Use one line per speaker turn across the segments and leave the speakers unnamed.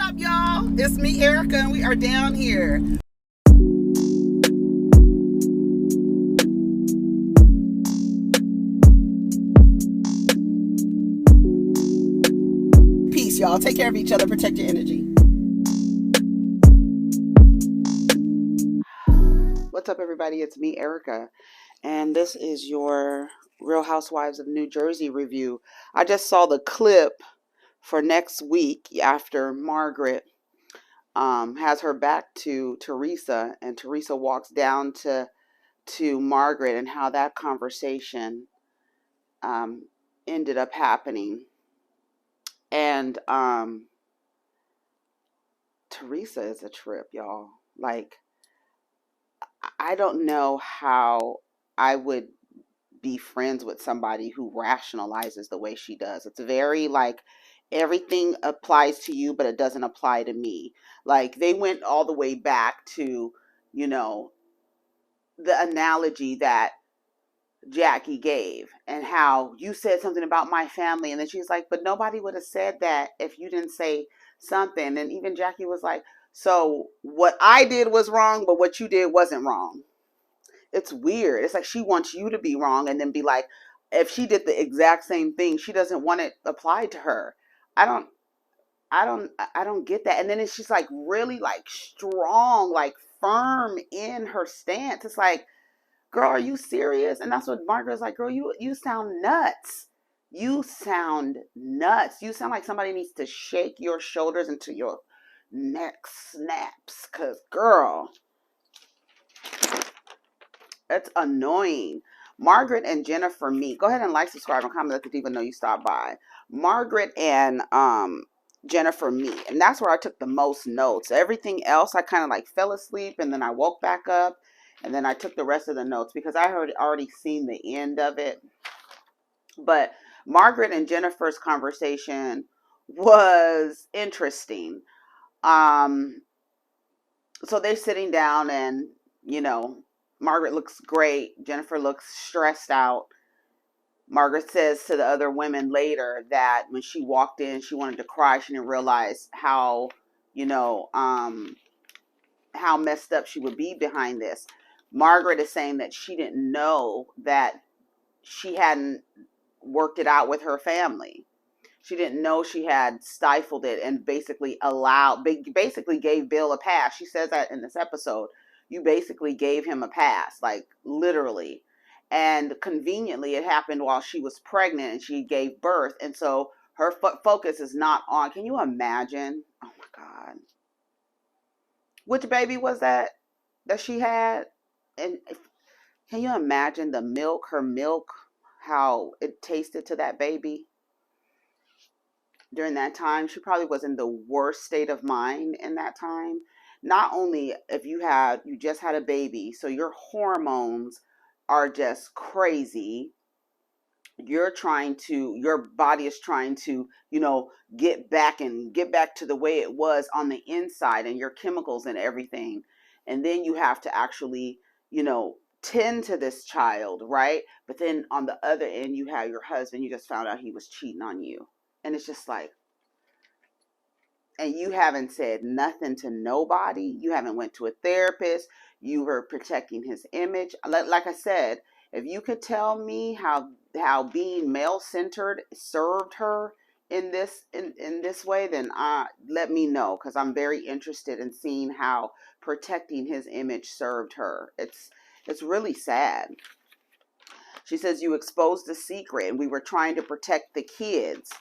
up, y'all? It's me, Erica, and we are down here. Peace, y'all. Take care of each other. Protect your energy. What's up, everybody? It's me, Erica, and this is your Real Housewives of New Jersey review. I just saw the clip for next week after Margaret has her back to Teresa, and Teresa walks down to Margaret, and how that conversation ended up happening. And Teresa is a trip, y'all. Like, I don't know how I would be friends with somebody who rationalizes the way she does. It's very like everything applies to you, but it doesn't apply to me. Like, they went all the way back to, you know, the analogy that Jackie gave, and how you said something about my family, and then she's like, but nobody would have said that if you didn't say something. And even Jackie was like, so what I did was wrong, but what you did wasn't wrong. It's weird. It's like she wants you to be wrong and then be like, if she did the exact same thing, she doesn't want it applied to her. I don't I don't get that. And then she's like really like strong, like firm in her stance. It's like, girl, are you serious? And that's what Margaret's like, girl, you sound nuts. You sound nuts. You sound like somebody needs to shake your shoulders until your neck snaps. Cause girl, it's annoying. Margaret and Jennifer meet. Go ahead and like, subscribe, and comment, let the people know you stopped by. Margaret and Jennifer meet, and that's where I took the most notes. Everything else I kind of like fell asleep, and then I woke back up, and then I took the rest of the notes because I had already seen the end of it. But Margaret and Jennifer's conversation was interesting. Um, so they're sitting down, and Margaret looks great. Jennifer looks stressed out. Margaret says to the other women later that when she walked in, she wanted to cry. She didn't realize how, how messed up she would be behind this. Margaret is saying that she didn't know that she hadn't worked it out with her family. She didn't know she had stifled it and basically gave Bill a pass. She says that in this episode. You basically gave him a pass, like literally. And conveniently, it happened while she was pregnant and she gave birth. And so her focus is not on, can you imagine? Oh my God. Which baby was that she had? And can you imagine her milk, how it tasted to that baby? During that time, she probably was in the worst state of mind in that time. Not only if you just had a baby, so your hormones are just crazy. Your body is trying to, get back to the way it was on the inside, and your chemicals and everything. And then you have to actually, tend to this child, right? But then on the other end, you have your husband. You just found out he was cheating on you. And it's just like, and you haven't said nothing to nobody. You haven't went to a therapist. You were protecting his image. Like I said, if you could tell me how being male-centered served her in this way, then let me know, because I'm very interested in seeing how protecting his image served her. It's really sad. She says, you exposed the secret, and we were trying to protect the kids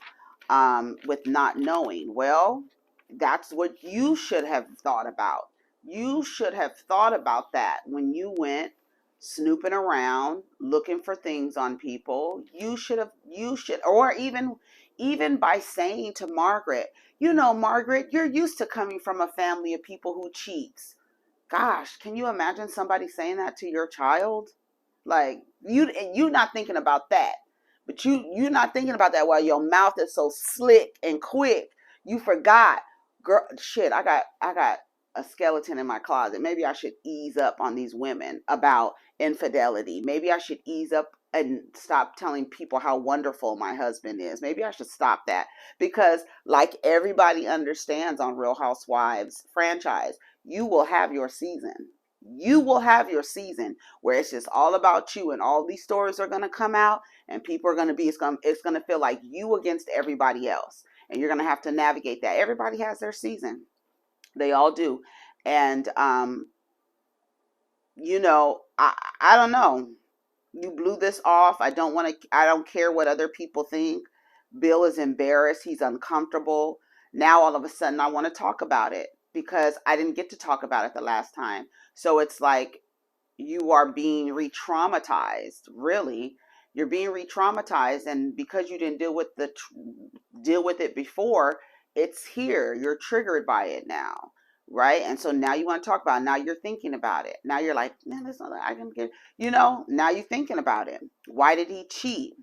with not knowing. Well, that's what you should have thought about. You should have thought about that when you went snooping around looking for things on people. Or even by saying to Margaret, Margaret, you're used to coming from a family of people who cheats. Gosh, can you imagine somebody saying that to your child? Like, you not thinking about that. But you're not thinking about that while your mouth is so slick and quick. You forgot. Girl, shit, I got a skeleton in my closet. Maybe I should ease up on these women about infidelity. Maybe I should ease up and stop telling people how wonderful my husband is. Maybe I should stop that, because like everybody understands on Real Housewives franchise, you will have your season. You will have your season where it's just all about you, and all these stories are going to come out, and people are going to be, it's going to feel like you against everybody else, and you're going to have to navigate that. Everybody has their season. They all do. And I don't know. You blew this off. I don't care what other people think. Bill is embarrassed. He's uncomfortable. Now all of a sudden I want to talk about it because I didn't get to talk about it the last time. So it's like you are being re-traumatized, really. You're being re-traumatized, and because you didn't deal with it before, it's here. You're triggered by it now, right? And so now you want to talk about it. Now you're thinking about it. Now you're like, man, there's nothing I can get. Now you're thinking about it. Why did he cheat?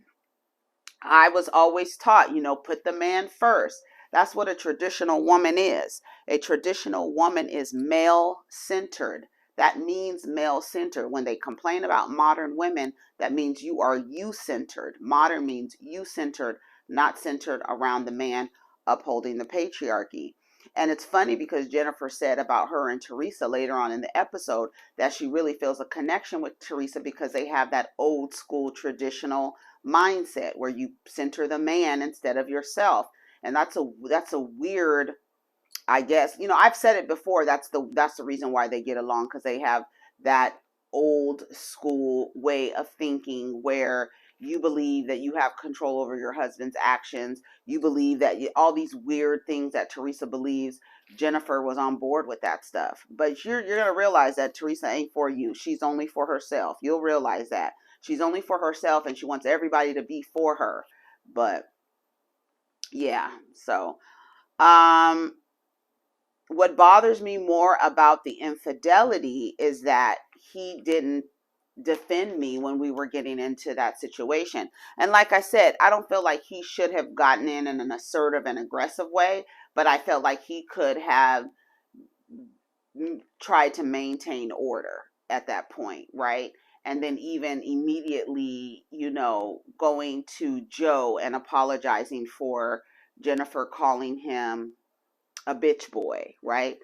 I was always taught, put the man first. That's what a traditional woman is. A traditional woman is male centered. That means male centered. When they complain about modern women, that means you are you centered. Modern means you centered, not centered around the man upholding the patriarchy. And it's funny because Jennifer said about her and Teresa later on in the episode that she really feels a connection with Teresa because they have that old school traditional mindset where you center the man instead of yourself. And that's a weird, I guess, I've said it before, that's the reason why they get along, because they have that old school way of thinking where you believe that you have control over your husband's actions. You believe that all these weird things that Teresa believes. Jennifer was on board with that stuff. But you're going to realize that Teresa ain't for you. She's only for herself. You'll realize that. She's only for herself, and she wants everybody to be for her. But yeah, so what bothers me more about the infidelity is that he didn't defend me when we were getting into that situation. And like I said, I don't feel like he should have gotten in an assertive and aggressive way, but I felt like he could have tried to maintain order at that point, right? And then even immediately, going to Joe and apologizing for Jennifer calling him a bitch boy, right?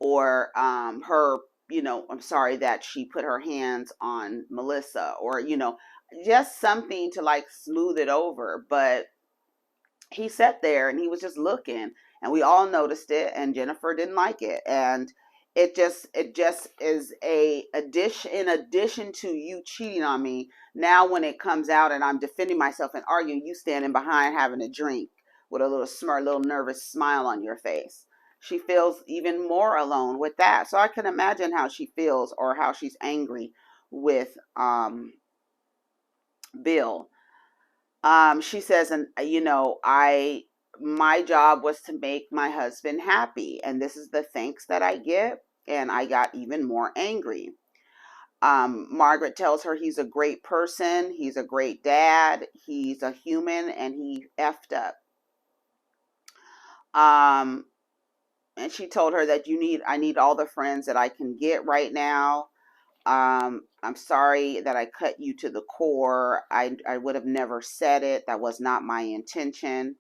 Or her, I'm sorry that she put her hands on Melissa, or, just something to like smooth it over. But he sat there and he was just looking, and we all noticed it, and Jennifer didn't like it. And it just is in addition to you cheating on me. Now when it comes out and I'm defending myself and arguing, you standing behind having a drink with a little smirk, little nervous smile on your face. She feels even more alone with that. So I can imagine how she feels, or how she's angry with Bill. She says, and my job was to make my husband happy, and this is the thanks that I get. And I got even more angry. Margaret tells her he's a great person, he's a great dad, he's a human, and he effed up. And she told her that I need all the friends that I can get right now. I'm sorry that I cut you to the core. I would have never said it. That was not my intention.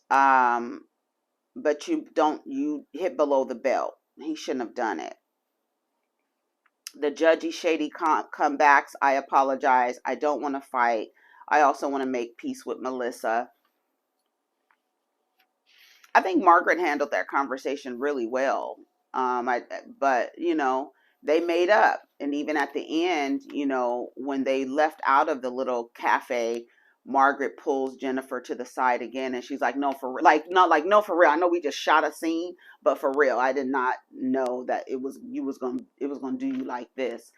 But you hit below the belt. He shouldn't have done it. The judgy, shady comebacks. I apologize. I don't want to fight. I also want to make peace with Melissa. I think Margaret handled that conversation really well. But they made up, and even at the end, when they left out of the little cafe, Margaret pulls Jennifer to the side again, and she's like, "No, for real, like not like no, for real. I know we just shot a scene, but for real, I did not know that it was gonna do you like this."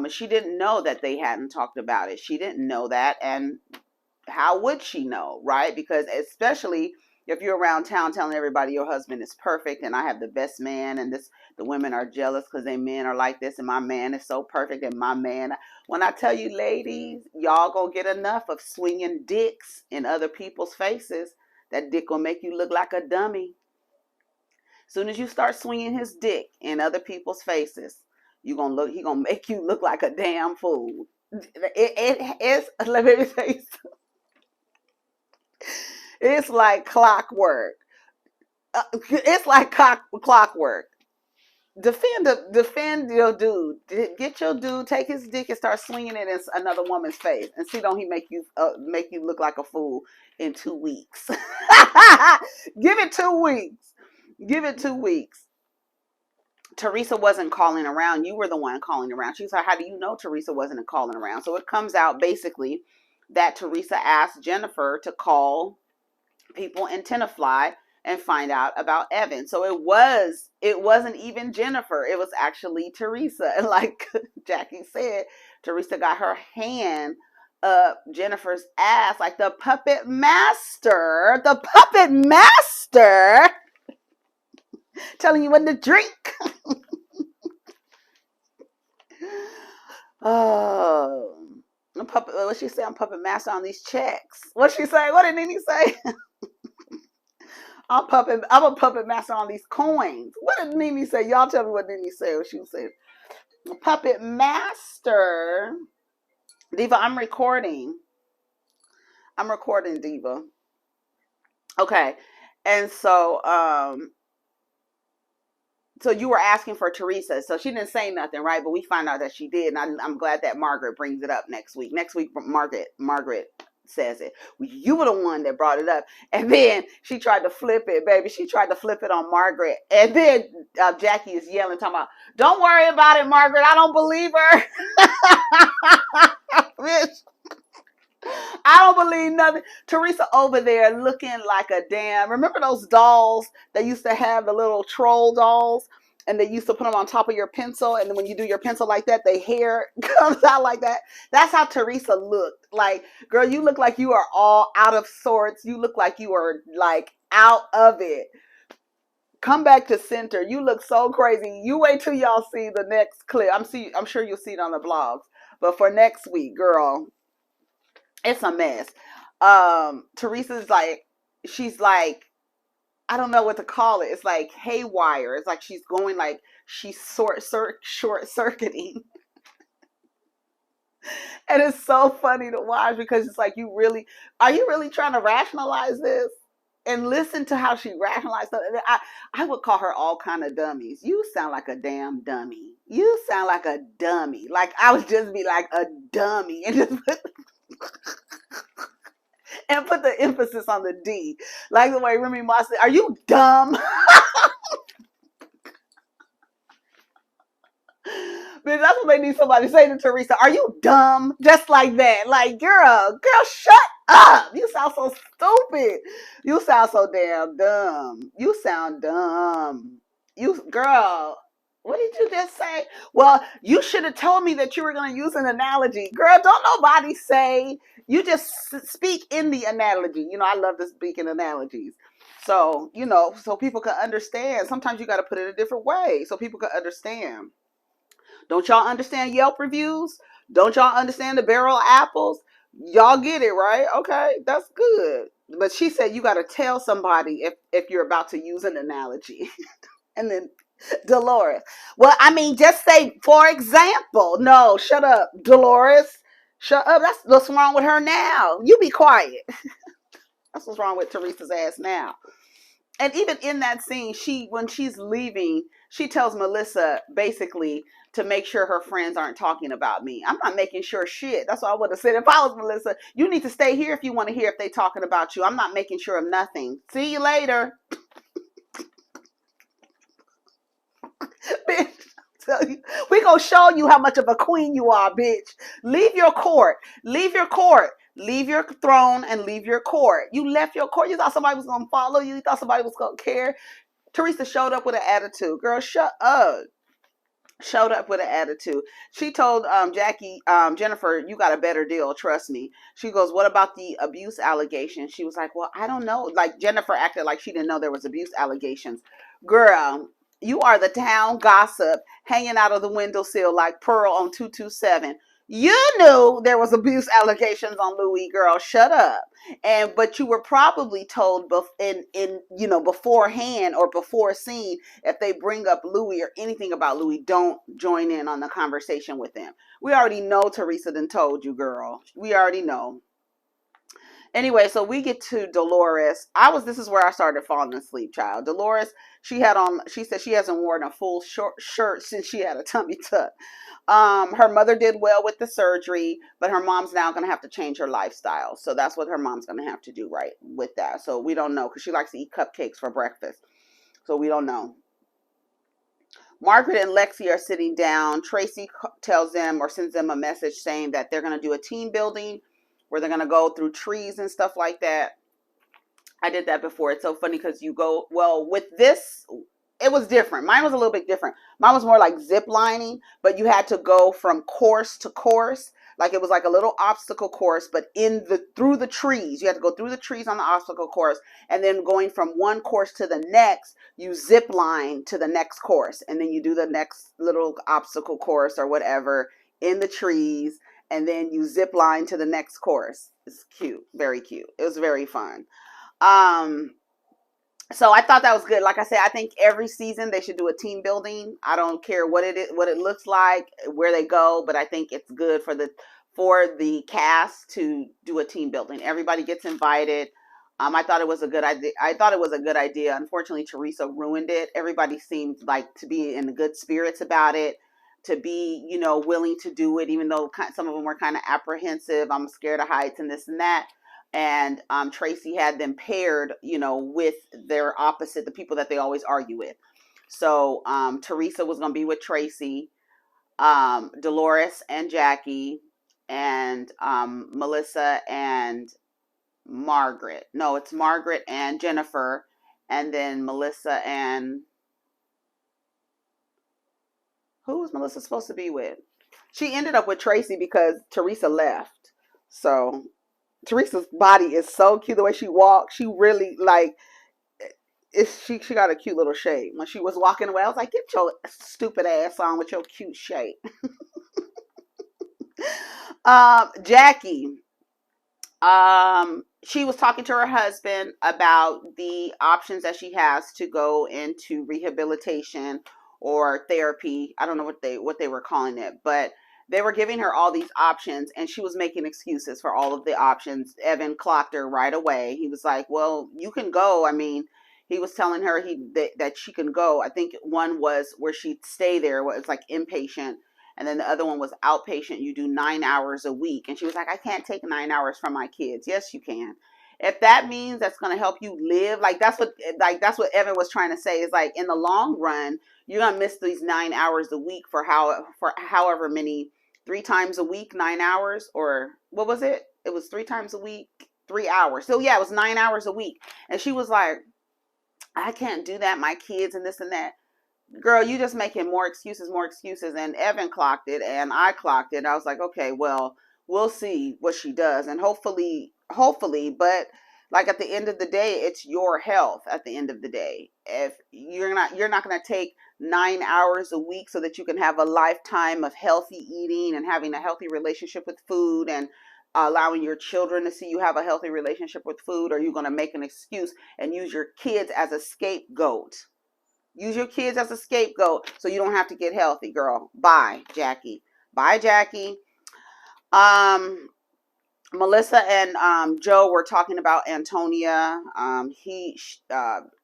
She didn't know that they hadn't talked about it. She didn't know that, and how would she know, right? Because especially if you're around town telling everybody your husband is perfect and I have the best man, and the women are jealous because their men are like this, and my man is so perfect, and my man, when I tell you, ladies, y'all gonna get enough of swinging dicks in other people's faces. That dick will make you look like a dummy. Soon as you start swinging his dick in other people's faces, he gonna make you look like a damn fool. It is. Let me tell you, it's like clockwork. It's like clockwork. Defend your dude. Get your dude, take his dick and start swinging it in another woman's face, and see don't he make you look like a fool in 2 weeks. Give it 2 weeks. Give it 2 weeks. Teresa wasn't calling around. You were the one calling around. She was like, how do you know Teresa wasn't calling around? So it comes out basically that Teresa asked Jennifer to call people in Tenafly and find out about Evan. So it wasn't even Jennifer. It was actually Teresa. And like Jackie said, Teresa got her hand up Jennifer's ass like the puppet master. The puppet master telling you when to drink. Oh, what she say? I'm puppet master on these checks. What she say? What did Nene say? I'm a puppet master on these coins. What did Nene say? Y'all tell me what Nene said. What she said? Puppet master. Diva, I'm recording. I'm recording, Diva. Okay. And so you were asking for Teresa. So she didn't say nothing, right? But we find out that she did. And I'm glad that Margaret brings it up next week. Next week, Margaret says it. You were the one that brought it up. And then she tried to flip it, baby. She tried to flip it on Margaret. And then Jackie is yelling, talking about, don't worry about it, Margaret. I don't believe her. Bitch. I don't believe nothing. Teresa over there looking like a damn. Remember those dolls that used to have the little troll dolls? And they used to put them on top of your pencil. And then when you do your pencil like that, the hair comes out like that. That's how Teresa looked. Like, girl, you look like you are all out of sorts. You look like you are like out of it. Come back to center. You look so crazy. You wait till y'all see the next clip. I'm sure you'll see it on the blogs. But for next week, girl, it's a mess. Teresa's like, she's like, I don't know what to call it. It's like haywire. It's like she's going like she's short circuiting. And it's so funny to watch because it's like, are you really trying to rationalize this? And listen to how she rationalized stuff. I would call her all kind of dummies. You sound like a damn dummy. You sound like a dummy. Like I would just be like a dummy and just put the emphasis on the D. Like the way Remy Ma said, are you dumb? Bitch, that's what they need somebody to say to Teresa. Are you dumb? Just like that. Like, girl, shut up. You sound so stupid. You sound so damn dumb. You sound dumb. Girl, what did you just say? Well, you should have told me that you were going to use an analogy. Girl, don't nobody say. You just speak in the analogy. You know, I love to speak in analogies. So, so people can understand. Sometimes you got to put it a different way so people can understand. Don't y'all understand Yelp reviews? Don't y'all understand the barrel apples? Y'all get it, right? Okay, that's good. But she said you got to tell somebody if you're about to use an analogy. And then Dolores. Well, I mean, just say, for example. No, shut up, Dolores. Shut up. That's what's wrong with her now. You be quiet. That's what's wrong with Teresa's ass now. And even in that scene, when she's leaving, she tells Melissa basically to make sure her friends aren't talking about me. I'm not making sure shit. That's what I would have said if I was Melissa. You need to stay here if you want to hear if they talking about you. I'm not making sure of nothing. See you later. Bitch, we gonna show you how much of a queen you are, bitch. Leave your court. Leave your court. Leave your throne and leave your court. You left your court. You thought somebody was gonna follow you. You thought somebody was gonna care. Teresa showed up with an attitude. Girl, shut up. Showed up with an attitude. She told Jennifer, you got a better deal, trust me. She goes, what about the abuse allegation? She was like, well, I don't know. Like Jennifer acted like she didn't know there was abuse allegations. Girl, you are the town gossip hanging out of the windowsill like Pearl on 227. You knew there was abuse allegations on Louis, girl. Shut up. But you were probably told in beforehand or before scene, if they bring up Louis or anything about Louis, don't join in on the conversation with them. We already know Teresa done told you, girl. We already know. Anyway, so we get to Dolores. This is where I started falling asleep, child. Dolores, she said she hasn't worn a full short shirt since she had a tummy tuck. Her mother did well with the surgery, but her mom's now going to have to change her lifestyle. So that's what her mom's going to have to do right with that. So we don't know, because she likes to eat cupcakes for breakfast. So we don't know. Margaret and Lexi are sitting down. Traci tells them or sends them a message saying that they're going to do a team building where they're going to go through trees and stuff like that. I did that before. It's so funny because you go, well, with this, it was different. Mine was a little bit different. Mine was more like zip lining, but you had to go from course to course. Like it was like a little obstacle course, but through the trees. You had to go through the trees on the obstacle course, and then going from one course to the next, you zip line to the next course, and then you do the next little obstacle course or whatever in the trees, and then you zip line to the next course. It's cute, very cute. It was very fun. Um, so I thought that was good. Like I said, I think every season they should do a team building. I don't care what it is, what it looks like, where they go, but I think it's good for the cast to do a team building. Everybody gets invited. I thought it was a good idea. Unfortunately, Teresa ruined it. Everybody seemed like to be in good spirits about it, to be, willing to do it, even though some of them were kind of apprehensive. I'm scared of heights and this and that. And Traci had them paired, with their opposite, the people that they always argue with. So Teresa was going to be with Traci, Dolores and Jackie, and Melissa and Margaret. No, it's Margaret and Jennifer, and then Melissa and who was Melissa supposed to be with? She ended up with Traci because Teresa left. So Teresa's body is so cute. The way she walks, she really she got a cute little shape. When she was walking away, I was like, get your stupid ass on with your cute shape. Jackie, she was talking to her husband about the options that she has to go into rehabilitation or therapy. I don't know what they were calling it, but they were giving her all these options, and she was making excuses for all of the options. Evan clocked her right away. He was like, well, you can go. I mean, he was telling her that she can go. I think one was where she'd stay there, was like inpatient, and then the other one was outpatient. You do 9 hours a week. And she was like, I can't take 9 hours from my kids. Yes, you can. If that means that's going to help you live, that's what Evan was trying to say, is like, in the long run, you're going to miss these 9 hours a week for however many, 3 times a week, 9 hours, or what was it? It was 3 times a week, 3 hours. So yeah, it was 9 hours a week. And she was like, I can't do that. My kids and this and that. Girl, you just making more excuses. And Evan clocked it and I clocked it. I was like, okay, well, we'll see what she does. And hopefully, but like at the end of the day, it's your health at the end of the day. If you're not going to take 9 hours a week so that you can have a lifetime of healthy eating and having a healthy relationship with food, and allowing your children to see you have a healthy relationship with food, or you're going to make an excuse and use your kids as a scapegoat. Use your kids as a scapegoat so you don't have to get healthy, girl. Bye, Jackie. Bye, Jackie. Melissa and Joe were talking about Antonia.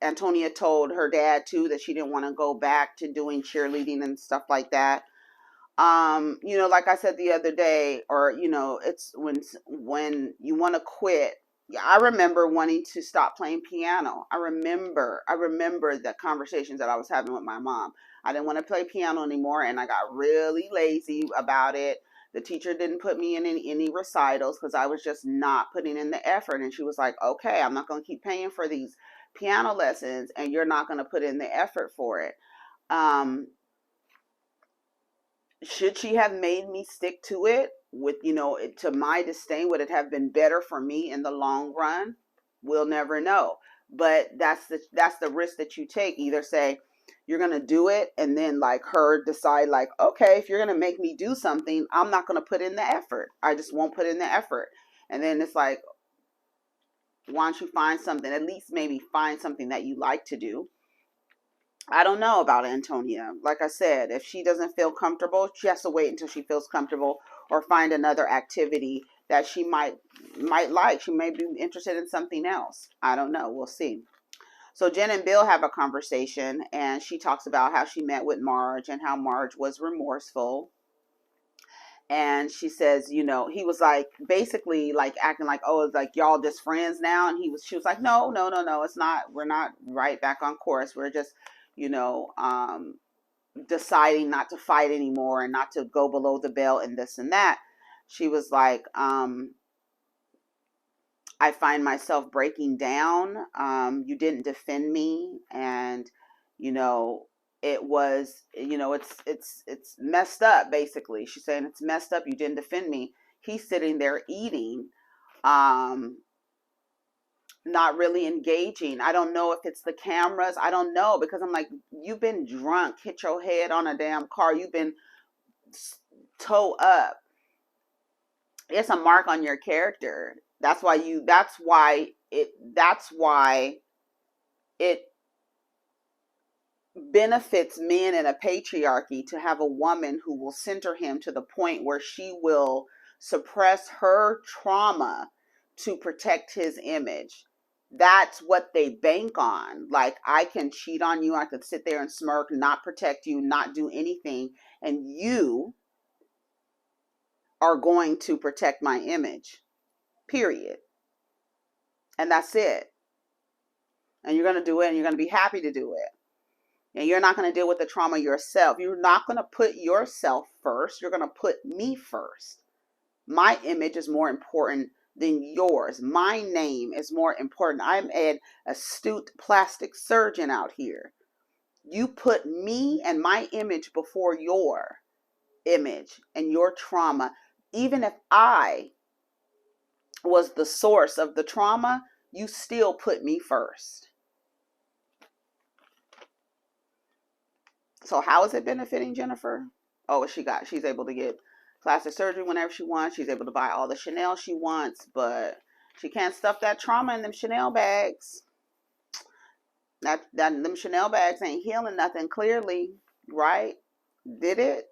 Antonia told her dad too that she didn't want to go back to doing cheerleading and stuff like that. Like I said the other day, or it's when you want to quit. Yeah, I remember wanting to stop playing piano. I remember the conversations that I was having with my mom. I didn't want to play piano anymore, and I got really lazy about it. The teacher didn't put me in any recitals because I was just not putting in the effort. And she was like, okay, I'm not going to keep paying for these piano lessons, and you're not going to put in the effort for it. Should she have made me stick to it with, to my disdain? Would it have been better for me in the long run? We'll never know. But that's the risk that you take. Either say, you're going to do it, and then like her decide like, okay, if you're going to make me do something, I'm not going to put in the effort. I just won't put in the effort. And then it's like, why don't you find something, at least maybe find something that you like to do. I don't know about Antonia. Like I said, if she doesn't feel comfortable, she has to wait until she feels comfortable, or find another activity that she might like. She may be interested in something else. I don't know. We'll see. So Jen and Bill have a conversation, and she talks about how she met with Marge and how Marge was remorseful. And she says, you know, he was like basically like acting like, oh, it's like y'all just friends now. And she was like, no, it's not. We're not right back on course. We're just, you know, deciding not to fight anymore and not to go below the belt and this and that. She was like, I find myself breaking down. You didn't defend me, and you know, it was, you know, it's messed up. Basically, she's saying it's messed up. You didn't defend me. He's sitting there eating, not really engaging. I don't know if it's the cameras. I don't know, because I'm like, you've been drunk, hit your head on a damn car. You've been toe up. It's a mark on your character. That's why it benefits men in a patriarchy to have a woman who will center him to the point where she will suppress her trauma to protect his image. That's what they bank on. Like, I can cheat on you. I could sit there and smirk, not protect you, not do anything. And you are going to protect my image, period. And that's it. And you're going to do it, and you're going to be happy to do it. And you're not going to deal with the trauma yourself. You're not going to put yourself first. You're going to put me first. My image is more important than yours. My name is more important. I'm an astute plastic surgeon out here. You put me and my image before your image and your trauma. Even if I was the source of the trauma, you still put me first. So how is it benefiting Jennifer? Oh, she's able to get plastic surgery whenever she wants. She's able to buy all the Chanel she wants, but she can't stuff that trauma in them Chanel bags. Them Chanel bags ain't healing nothing, clearly, right? Did it?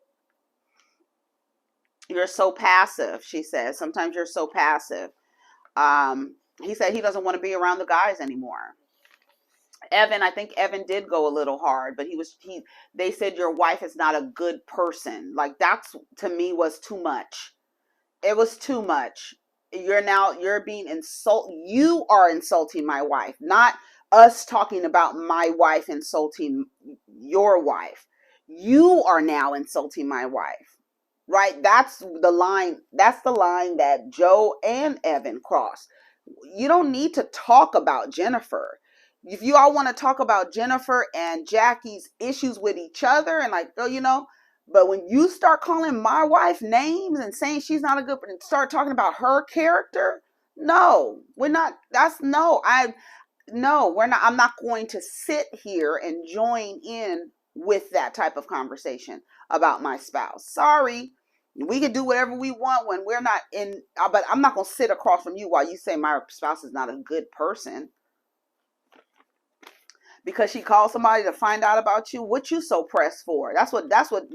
You're so passive, she says. Sometimes you're so passive. He said he doesn't want to be around the guys anymore. Evan, I think Evan did go a little hard, but they said your wife is not a good person. Like, that's, to me, was too much. It was too much. You're being you are insulting my wife, not us talking about my wife insulting your wife. You are now insulting my wife, right? That's the line that Joe and Evan crossed. You don't need to talk about Jennifer. If you all want to talk about Jennifer and Jackie's issues with each other and like, you know, but when you start calling my wife names and saying she's not a good person, start talking about her character, no, we're not. We're not. I'm not going to sit here and join in with that type of conversation about my spouse. Sorry. We can do whatever we want when we're not in, but I'm not going to sit across from you while you say my spouse is not a good person. Because she called somebody to find out about you. What you so pressed for? That's what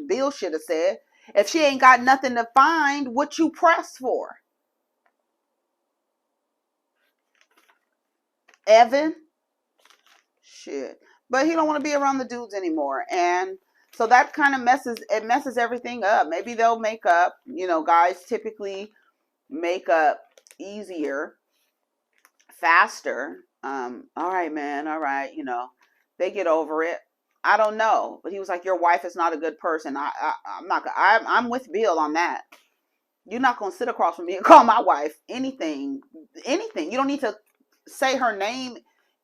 Bill should have said. If she ain't got nothing to find, what you pressed for? Evan? Shit. But he don't want to be around the dudes anymore. And so that kind of messes everything up. Maybe they'll make up. You know, guys typically make up easier, faster. All right, man. All right. You know, they get over it. I don't know. But he was like, your wife is not a good person. I'm with Bill on that. You're not going to sit across from me and call my wife anything. You don't need to say her name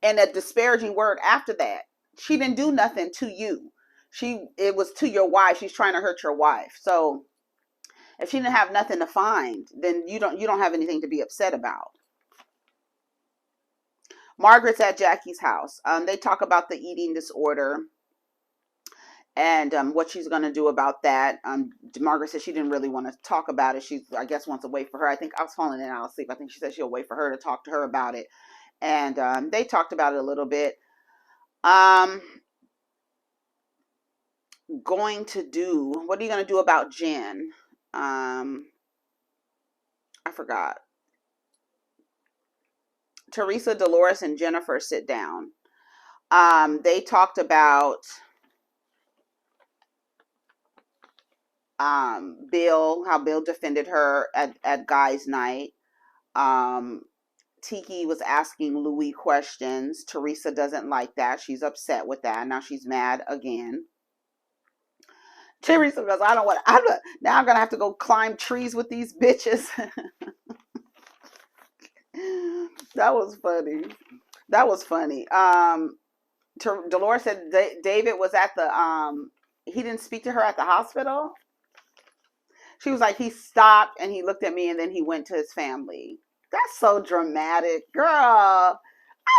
and a disparaging word after that. She didn't do nothing to you. It was to your wife. She's trying to hurt your wife. So if she didn't have nothing to find, then you don't have anything to be upset about. Margaret's at Jackie's house. They talk about the eating disorder. and what she's going to do about that. Margaret said she didn't really want to talk about it. She, I guess, wants to wait for her. I think I was falling in and out of sleep. I think she said she'll wait for her to talk to her about it. And they talked about it a little bit. Going to do, what are you going to do about Jen? I forgot. Teresa, Dolores, and Jennifer sit down. They talked about Bill, how Bill defended her at guys' night. Tiki was asking Louis questions. Teresa doesn't like that. She's upset with that. Now she's mad again. Teresa goes, I don't want to, now I'm going to have to go climb trees with these bitches. That was funny. That was funny. Dolores said David was at the, he didn't speak to her at the hospital. She was like, he stopped and he looked at me and then he went to his family. That's so dramatic, girl.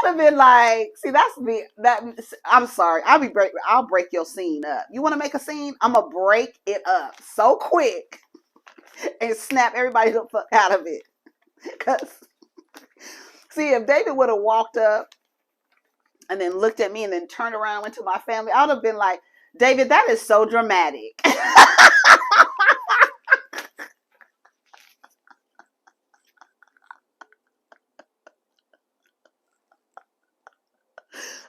I'd have been like, see, that's me. That, I'm sorry. I'll break your scene up. You want to make a scene? I'm gonna break it up so quick and snap everybody the fuck out of it. Cause see, if David would have walked up and then looked at me and then turned around and went to my family, I would have been like, David, that is so dramatic.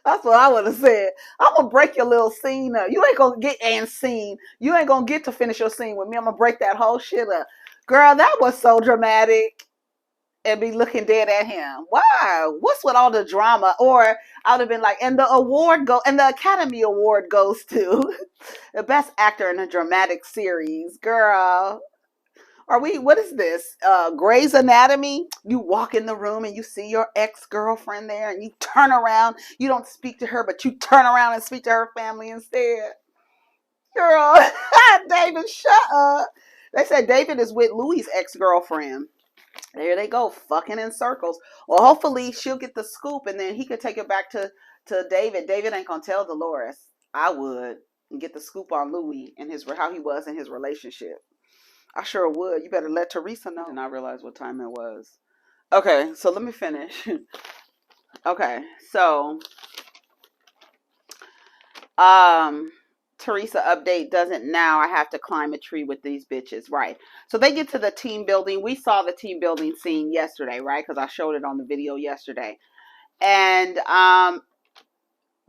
That's what I would have said. I'm gonna break your little scene up. You ain't gonna get You ain't gonna get to finish your scene with me. I'm gonna break that whole shit up. Girl, that was so dramatic. And be looking dead at him. Why? What's with all the drama? Or I would have been like, and the Academy Award goes to the best actor in a dramatic series. Girl. What is this? Grey's Anatomy? You walk in the room and you see your ex-girlfriend there and you turn around. You don't speak to her, but you turn around and speak to her family instead. Girl, David, shut up. They said David is with Louis' ex-girlfriend. There they go, fucking in circles. Well, hopefully she'll get the scoop and then he could take it back to David. David ain't gonna tell Dolores. I would. And get the scoop on Louis and how he was in his relationship. I sure would. You better let Teresa know. And I realized what time it was. Okay, so let me finish. Okay, so Teresa update doesn't now. I have to climb a tree with these bitches. Right. So they get to the team building. We saw the team building scene yesterday, right? Because I showed it on the video yesterday. And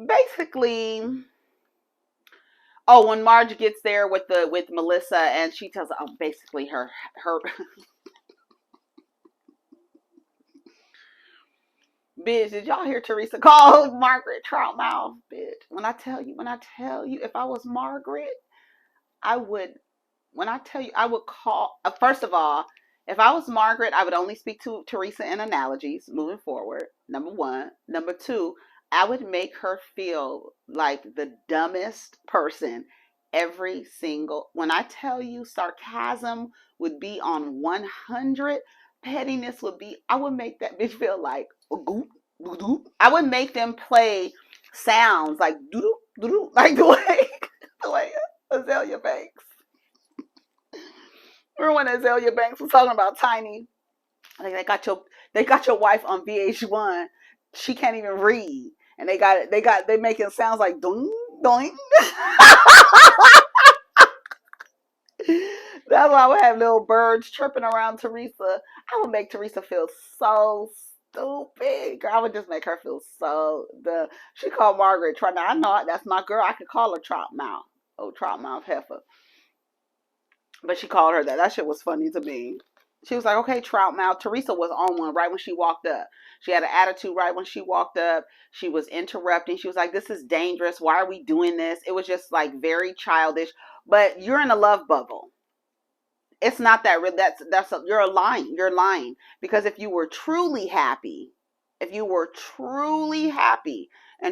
basically, when Marge gets there with Melissa and she tells basically her bitch, did y'all hear Teresa call Margaret trout mouth, bitch? When I tell you, if I was Margaret, I would call, first of all, if I was Margaret, I would only speak to Teresa in analogies moving forward, number one. Number two, I would make her feel like the dumbest person when I tell you sarcasm would be on 100, pettiness would be, I would make that bitch feel like a goop, doo-doo. I would make them play sounds like doo-doo, doo-doo, like the way Azalea Banks. Remember when Azalea Banks was talking about Tiny? I think they got your wife on VH1. She can't even read, and they making sounds like doing doing. That's why I would have little birds chirping around Teresa. I would make Teresa feel so stupid. Girl, I would just make her feel so she called Margaret trout. Now I know that's my girl. I could call her trout mouth. Oh, trout mouth heifer. But she called her that. That shit was funny to me. She was like, okay, trout mouth. Teresa was on one right when she walked up. She had an attitude right when she walked up. She was interrupting. She was like, this is dangerous. Why are we doing this? It was just like very childish. But you're in a love bubble. It's not that real. You're lying. You're lying. Because if you were truly happy and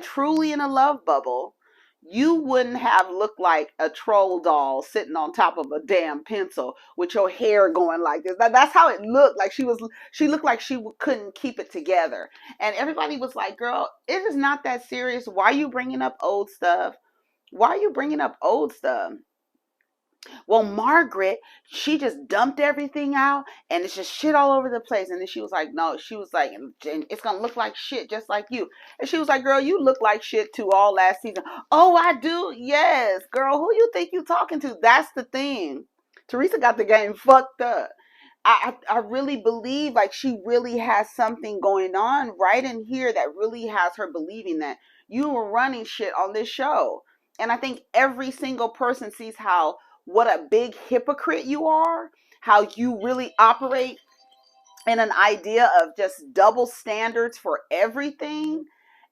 truly in a love bubble, you wouldn't have looked like a troll doll sitting on top of a damn pencil with your hair going like this. That's how it looked. Like she looked like she couldn't keep it together. And everybody was like, girl, it is not that serious. Why are you bringing up old stuff? Why are you bringing up old stuff? Well, Margaret, she just dumped everything out and it's just shit all over the place. And then she was like, no, she was like, and it's going to look like shit just like you. And she was like, girl, you look like shit too all last season. Oh, I do? Yes, girl, who you think you talking to? That's the thing. Teresa got the game fucked up. I really believe like she really has something going on right in here that really has her believing that you were running shit on this show. And I think every single person sees how what a big hypocrite you are, how you really operate in an idea of just double standards for everything.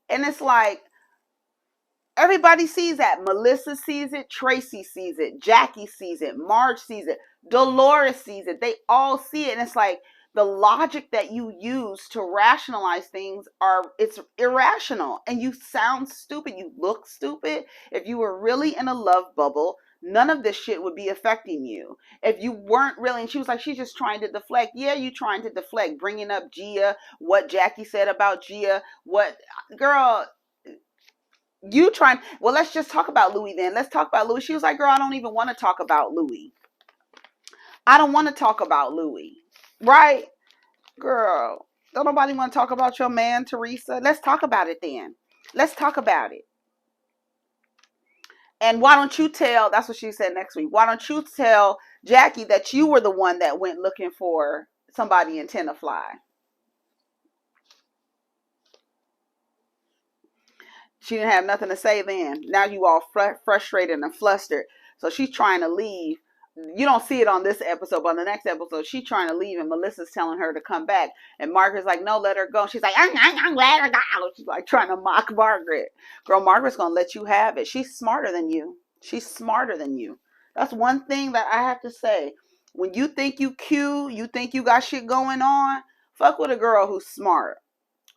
And it's like, everybody sees that. Melissa sees it. Traci sees it. Jackie sees it. Marge sees it. Dolores sees it. They all see it. And it's like the logic that you use to rationalize things it's irrational. And you sound stupid. You look stupid. If you were really in a love bubble, none of this shit would be affecting you. If you weren't really, and she was like, she's just trying to deflect. Yeah, you trying to deflect. Bringing up Gia, what Jackie said about Gia, what, girl, you trying, well, let's just talk about Louis then. Let's talk about Louis. She was like, girl, I don't even want to talk about Louis. I don't want to talk about Louis. Right? Girl, don't nobody want to talk about your man, Teresa. Let's talk about it then. Let's talk about it. And why don't you tell, that's what she said next week. Why don't you tell Jackie that you were the one that went looking for somebody in Tenafly? She didn't have nothing to say then. Now you all frustrated and flustered. So she's trying to leave. You don't see it on this episode, but on the next episode, she's trying to leave, and Melissa's telling her to come back. And Margaret's like, no, let her go. She's like, I'm glad her go. She's like trying to mock Margaret. Girl, Margaret's going to let you have it. She's smarter than you. She's smarter than you. That's one thing that I have to say. When you think you cute, you think you got shit going on, fuck with a girl who's smart.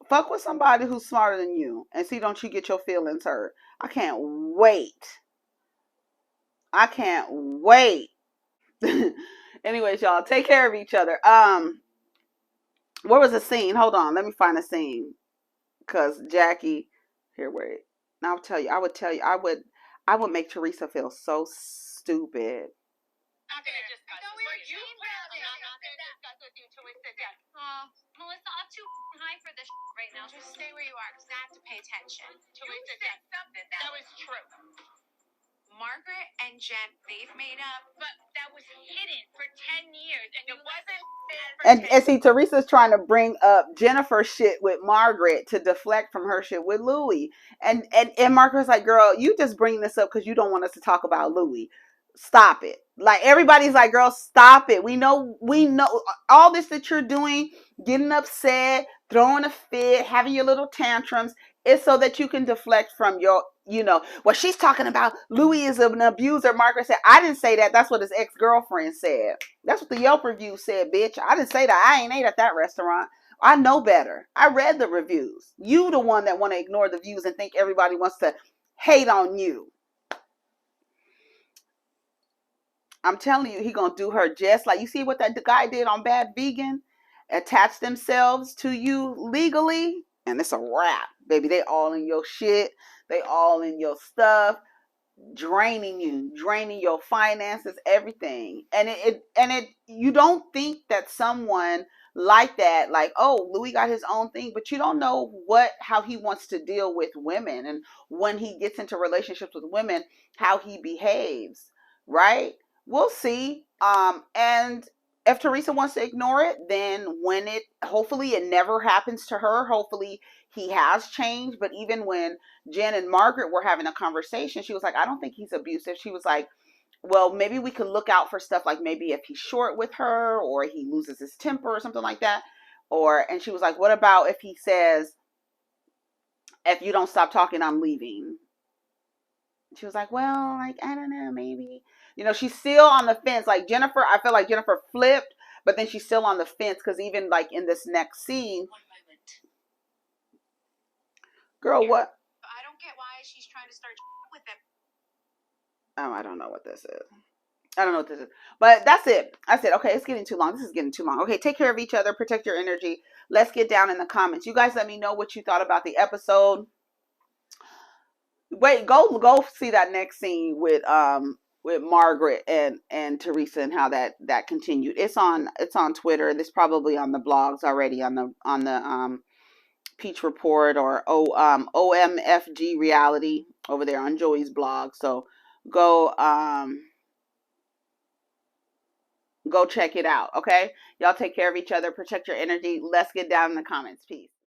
Fuck with somebody who's smarter than you and see, don't you get your feelings hurt. I can't wait. I can't wait. Anyways, y'all, take care of each other. What was the scene? Hold on, let me find a scene. Cause Jackie, here, wait. Now I'll tell you, I would make Teresa feel so stupid. Not gonna discuss. No, we were you not gonna discuss with you until we sit down. Melissa, I'm too high for this right now. Just stay where you are, because I have to pay attention. You said something that was true. Margaret and Jen, they've made up, but that was hidden for 10 years, and it wasn't. And see, Teresa's trying to bring up Jennifer's shit with Margaret to deflect from her shit with Louis. And Margaret's like, girl, you just bring this up because you don't want us to talk about Louis. Stop it. Like, everybody's like, girl, stop it. We know all this that you're doing, getting upset, throwing a fit, having your little tantrums, is so that you can deflect from your, well, she's talking about Louis is an abuser. Margaret said, I didn't say that. That's what his ex-girlfriend said. That's what the Yelp review said, bitch. I didn't say that. I ain't ate at that restaurant. I know better. I read the reviews. You the one that want to ignore the views and think everybody wants to hate on you. I'm telling you, he gonna do her just like, you see what that guy did on Bad Vegan? Attach themselves to you legally, and it's a wrap, baby. They all in your shit. They all in your stuff, draining you, draining your finances, everything. And you don't think that someone like that, like, oh, Louis got his own thing, but you don't know how he wants to deal with women, and when he gets into relationships with women, how he behaves, right? We'll see. And if Teresa wants to ignore it, then hopefully it never happens to her. Hopefully he has changed. But even when Jen and Margaret were having a conversation, she was like, I don't think he's abusive. She was like, well, maybe we could look out for stuff like maybe if he's short with her or he loses his temper or something like that. And she was like, what about if he says, if you don't stop talking, I'm leaving? She was like, well, like, I don't know, maybe. She's still on the fence. Like Jennifer, I feel like Jennifer flipped, but then she's still on the fence because even like in this next scene. Girl, what? I don't get why she's trying to start with him. Oh, I don't know what this is. I don't know what this is. But that's it. I said, okay, it's getting too long. This is getting too long. Okay, take care of each other. Protect your energy. Let's get down in the comments. You guys let me know what you thought about the episode. Wait, go see that next scene with Margaret and Teresa and how that continued. It's on Twitter. It's probably on the blogs already on the Peach Report or OMFG Reality over there on Joey's blog. So go go check it out. Okay, y'all take care of each other. Protect your energy. Let's get down in the comments. Peace.